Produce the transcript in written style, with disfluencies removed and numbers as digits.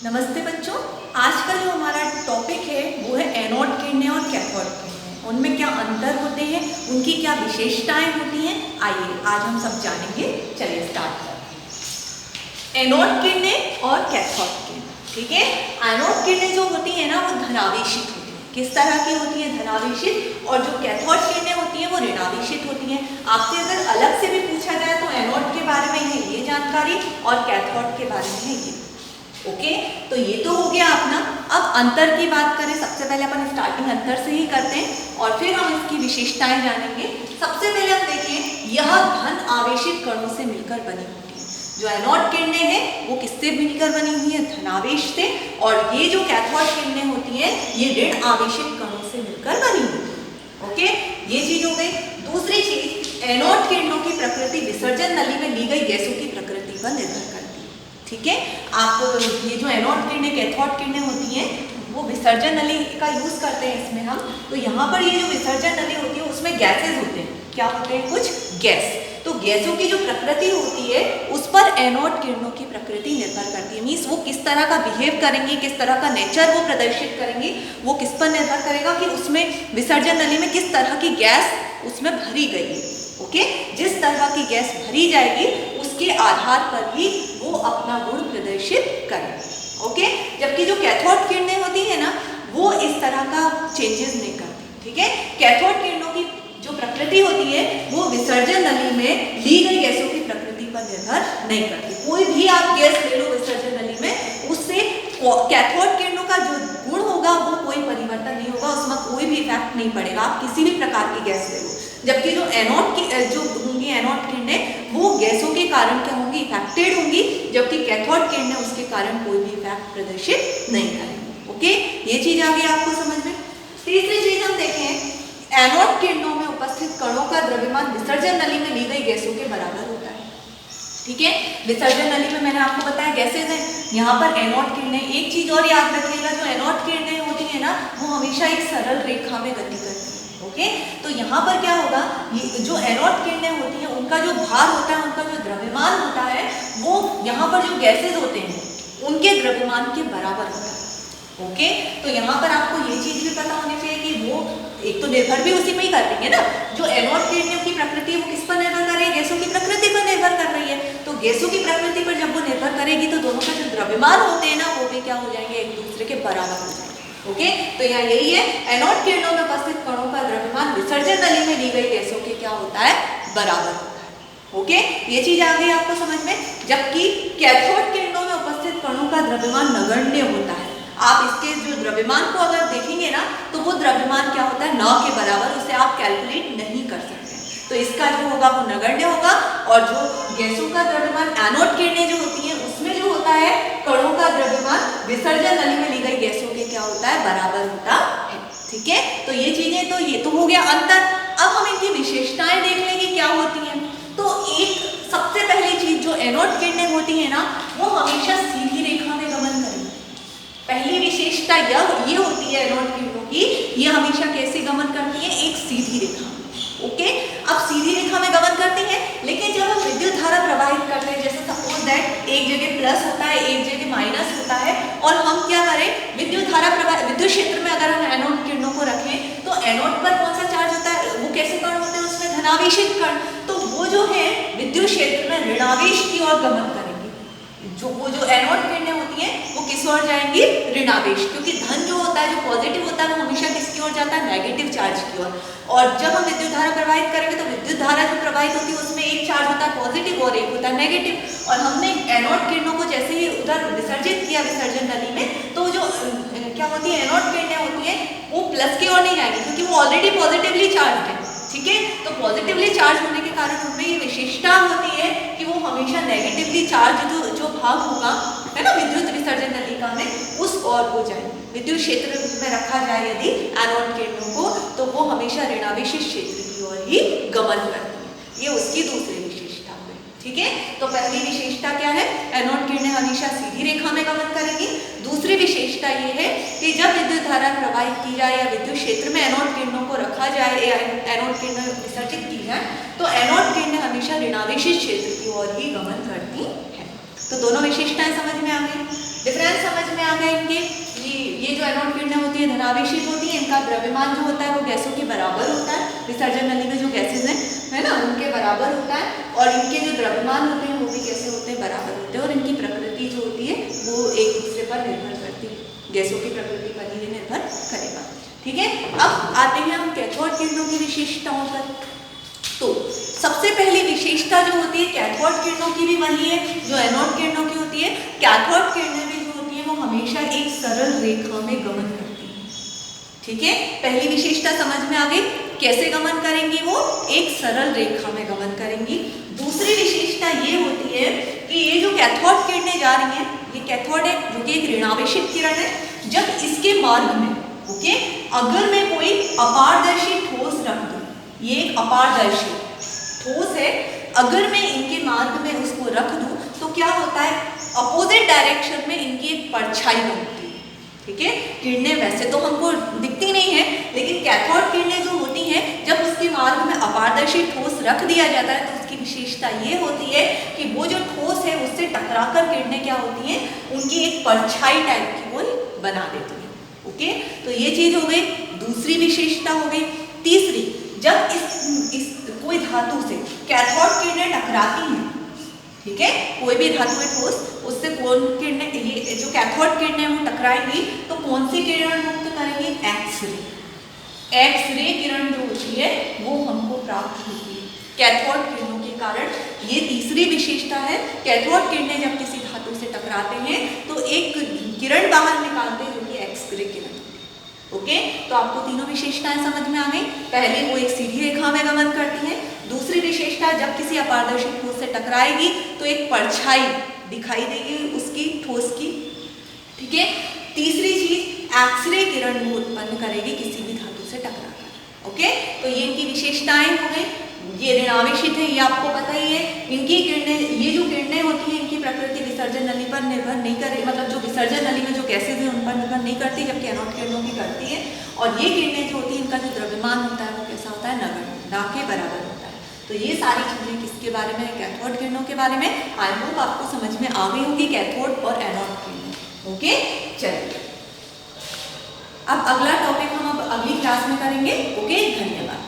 नमस्ते बच्चों। आज का जो हमारा टॉपिक है वो है एनोड किरणें और कैथोड किरणें। उनमें क्या अंतर होते हैं, उनकी क्या विशेषताएं होती हैं, आइए आज हम सब जानेंगे। चलिए स्टार्ट करते हैं। एनोड किरणें और कैथोड किरणें। ठीक है, एनोड किरणें जो होती है ना वो धनावेशित होती है। किस तरह की होती है? धनावेशित। और जो कैथोड किरणें होती हैं वो ऋणावेशित होती हैं। आपसे अगर अलग से भी पूछा जाए तो एनोड के बारे में है ये जानकारी और कैथोड के बारे में है ये। ओके, तो ये तो हो गया अपना। अब अंतर की बात करें, सबसे पहले अपन स्टार्टिंग अंतर से ही करते हैं और फिर हम इसकी विशेषताएं जानेंगे। सबसे पहले हम देखें, यह धन आवेशित कणों से मिलकर बनी होती है। जो एनोड किरणें हैं वो किससे मिलकर बनी हुई है? धनावेश से। और ये जो कैथोड किरणें होती हैं ये ऋण आवेशित कणों से मिलकर बनी होती है। ओके, ये चीज हो गई। दूसरी चीज, एनोड किरणों की प्रकृति विसर्जन नली में ली गई गैसों की प्रकृति पर निर्भर करती है। ठीक है, आप ये जो एनोड किरणें कैथोड किरणें होती हैं वो विसर्जन नली का यूज करते हैं इसमें हम। तो यहाँ पर ये जो विसर्जन नली होती है उसमें गैसेज होते हैं। क्या होते हैं? कुछ गैस। तो गैसों की जो प्रकृति होती है उस पर एनोड किरणों की प्रकृति निर्भर करती है। मीन्स वो किस तरह का बिहेव करेंगे, किस तरह का नेचर वो प्रदर्शित करेंगे, वो किस पर निर्भर करेगा कि उसमें विसर्जन नली में किस तरह की गैस उसमें भरी गई है। ओके, जिस तरह की गैस भरी जाएगी उसके आधार पर ही वो अपना गुण प्रदर्शित करेंगे। ओके, जबकि जो कैथोड किरणें होती है ना वो इस तरह का चेंजेस नहीं करती। ठीक है, कैथोड किरणों की जो प्रकृति होती है वो विसर्जन नली में ली गई गैसों की प्रकृति पर निर्भर नहीं करती। कोई भी आप गैस ले लो विसर्जन नली में, उससे कैथोड किरणों का जो गुण होगा वो कोई परिवर्तन नहीं होगा, उसमें कोई भी इफेक्ट नहीं पड़ेगा। आप किसी भी प्रकार की गैस ले लो। जबकि जो एनोड की जो होंगी एनोड किरणें वो गैसों के कारण क्या होंगी? इफेक्टेड होंगी, जबकि कैथोड किरणें उसके कारण कोई भी इफेक्ट प्रदर्शित नहीं करेंगी। ओके, ये चीज आ गई आपको समझ में। तीसरी चीज हम देखें, एनोड किरणों में उपस्थित कणों का द्रव्यमान विसर्जन नली में ली गई गैसों के बराबर होता है। ठीक है, विसर्जन नली में मैंने आपको बताया गैसेज हैं, यहाँ पर एनोड किरणें। एक चीज और याद रखिएगा, जो एनोड किरणें होती है ना वो हमेशा एक सरल रेखा में गति करती है। ओके, तो यहाँ पर क्या होगा, ये जो एनोड किरणें होती हैं उनका जो भार होता है, उनका जो द्रव्यमान होता है वो यहाँ पर जो गैसेज होते हैं उनके द्रव्यमान के बराबर होता है। ओके, तो यहाँ पर आपको ये चीज भी पता होनी चाहिए कि वो एक तो निर्भर भी उसी में ही कर रही है ना। जो एनोड किरणों की प्रकृति वो किस पर निर्भर कर रही है? गैसों की प्रकृति पर निर्भर कर रही है। तो गैसों की प्रकृति पर जब वो निर्भर करेगी तो दोनों का जो द्रव्यमान होते हैं ना वो भी क्या हो जाएंगे? एक दूसरे के बराबर हो जाएंगे। ओके, तो यहाँ यही है, एनोड किरणों में उपस्थित कणों का द्रव्यमान विसर्जन नली में ली गई गैसों के क्या होता है? बराबर होता है। ओके, ये चीज आ गई आपको समझ में। जबकि कैथोड किरणों में उपस्थित कणों का द्रव्यमान नगण्य होता है। आप इसके जो द्रव्यमान को अगर देखेंगे ना तो वो द्रव्यमान क्या होता है? न के बराबर, उसे आप कैलकुलेट नहीं कर सकते। तो इसका जो होगा वो नगण्य होगा। और जो गैसों का द्रव्यमान एनोड किरणें जो होती हैं उसमें जो होता है कणों का द्रव्यमान विसर्जन नली में ली गई गैसों के क्या होता है? बराबर होता है। ठीक है, तो ये चीजें तो ये तो हो गया अंतर। अब हम इनकी विशेषताएं देख लेंगे क्या होती हैं। तो एक सबसे पहली चीज, जो एनोड किरणें होती है ना वो हमेशा सीधी रेखा में गमन करेंगी। पहली विशेषता ये होती है एनोड किरणों की, ये हमेशा कैसे गमन करती है? एक सीधी रेखा। ओके, अब सीधी रेखा में गमन करती है, लेकिन जब हम विद्युत धारा प्रवाहित करते हैं, जैसे सपोज दैट एक जगह प्लस होता है एक जगह माइनस होता है, और हम क्या करें विद्युत धारा प्रवाह विद्युत क्षेत्र में अगर हम एनोड किरणों को रखें तो एनोड पर कौन सा चार्ज होता है? वो कैसे कण होते हैं? उसमें धनावेशित कण। तो वो जो है विद्युत क्षेत्र में ऋणावेश की ओर गमन करेंगे। वो जो एनोड किरणें होती हैं वो किस ओर जाएंगी? ऋणावेश। क्योंकि धन जो होता है, जो पॉजिटिव होता है वो हमेशा किसकी ओर जाता है? नेगेटिव चार्ज की ओर। और जब हम विद्युत धारा प्रवाहित करेंगे तो विद्युत धारा जो प्रवाहित होती है उसमें एक चार्ज होता है पॉजिटिव और एक होता है नेगेटिव। और हमने एनोड किरणों को जैसे ही उधर विसर्जित किया विसर्जन नली में, तो जो क्या होती है एनोड किरणें होती हैं वो प्लस की ओर नहीं जाएंगी क्योंकि वो ऑलरेडी पॉजिटिवली चार्ज है। ठीक है, तो पॉजिटिवली चार्ज होने के कारण उनमें ये विशेषता होती है कि वो हमेशा नेगेटिवली चार्ज जो भाग होगा है ना विद्युत विसर्जन नलिका में उस ओर हो जाएगी। विद्युत क्षेत्र में रखा जाए यदि एनोड किरणों को तो वो हमेशा ऋणावेशित क्षेत्र की ओर ही गमन करती है। ये उसकी दूसरी विशेषता हुई। ठीक है, तो पहली विशेषता क्या है? एनोड किरणें हमेशा सीधी रेखा में गमन करेंगी। दूसरी विशेषता ये है कि जब विद्युत धारा प्रवाहित की जाए या विद्युत क्षेत्र में एनोड किरणों को रखा जाए या एनोड किरणें विसर्जित की जाए तो एनोड किरणें हमेशा ऋणावेशित क्षेत्र की ओर ही गमन करती है। तो दोनों विशेषताएं समझ में आ गई, डिफरेंस समझ में ये जो एनोड किरणें होती है धनावेशित होती है, इनका द्रव्यमान जो होता है वो गैसों के बराबर होता है, विसर्जन नली में जो गैसेज हैं है ना उनके बराबर होता है, और इनके जो द्रव्यमान होते हैं वो भी कैसे होते हैं, बराबर होते हैं, और इनकी प्रकृति जो होती है वो एक दूसरे पर निर्भर करती है, गैसों की प्रकृति पर ही निर्भर करेगा। ठीक है, अब आते हैं हम कैथोड किरणों की विशेषताओं पर। तो सबसे पहली विशेषता जो होती है कैथोड किरणों की भी वही है जो एनोड किरणों की होती है। कैथोड किरणें भी जो होती है वो हमेशा एक सरल रेखा में गमन करती है। ठीक है, पहली विशेषता समझ में आ गई, कैसे गमन करेंगी, वो एक सरल रेखा में गमन करेंगी। दूसरी विशेषता ये होती है कि ये जो कैथोड किरणें जा रही हैं, ये कैथोड है जो कि एक ऋणावेशित किरण है, जब इसके मार्ग में ओके अगर मैं कोई अपारदर्शी ठोस रख दूं, ये एक अपारदर्शी ठोस है, अगर मैं इनके मार्ग में उसको रख दूं तो क्या होता है, अपोजिट डायरेक्शन में इनकी एक परछाई बनती है। ठीक है, किरणें वैसे तो हमको दिखती नहीं है, लेकिन कैथोड किरणें जो होती हैं जब उसके मार्ग में अपारदर्शी ठोस रख दिया जाता है तो उसकी विशेषता ये होती है कि वो जो ठोस है उससे टकराकर किरणें क्या होती हैं, उनकी एक परछाई टाइप की वो बना देती है। ओके, तो ये चीज हो गई, दूसरी विशेषता हो गई। तीसरी, जब इस कोई धातु से कैथोड किरणें टकराती हैं, ठीक है, कोई भी धातु है ठोस, उससे कौन किरणें, ये जो कैथोड किरणें वो टकराएंगी तो कौन सी किरण मुक्त करेंगी, एक्सरे। एक्सरे किरण जो होती है वो हमको प्राप्त होती है कैथोड किरणों के कारण। ये तीसरी विशेषता है, कैथोड किरणें जब किसी धातु से टकराते हैं तो एक किरण बाहर निकालते हैं जो कि एक्सरे किरण। ओके, तो आपको तीनों विशेषताएं समझ में आ गई। पहले वो एक सीधी रेखा में गमन करती है, दूसरी विशेषता जब किसी अपारदर्शी ठोस से टकराएगी तो एक परछाई दिखाई देगी उसकी ठोस की। ठीक है, तीसरी चीज एक्सरे किरण वो उत्पन्न करेगी किसी भी धातु से टकराकर। ओके, तो ये इनकी विशेषताएं हो गई। ये ऋणावेशित है, ये आपको पता ही है। इनकी किरणें, ये जो किरणें होती हैं इनकी प्रकृति विसर्जन नली पर निर्भर नहीं करे, मतलब जो विसर्जन नली में जो गैसेज है उन पर निर्भर नहीं करती, जबकि एनोड किरणों की करती है। और ये किरणें जो होती हैं इनका जो द्रव्यमान होता है वो कैसा होता है, नगण्य, ना के बराबर होता है। तो ये सारी चीजें किसके बारे में, कैथोड किरणों के बारे में। आई होप आपको समझ में आ गई होगी कैथोड और एनोड किरणें। ओके, चलिए अब अगला टॉपिक हम अब अगली क्लास में करेंगे। ओके, धन्यवाद।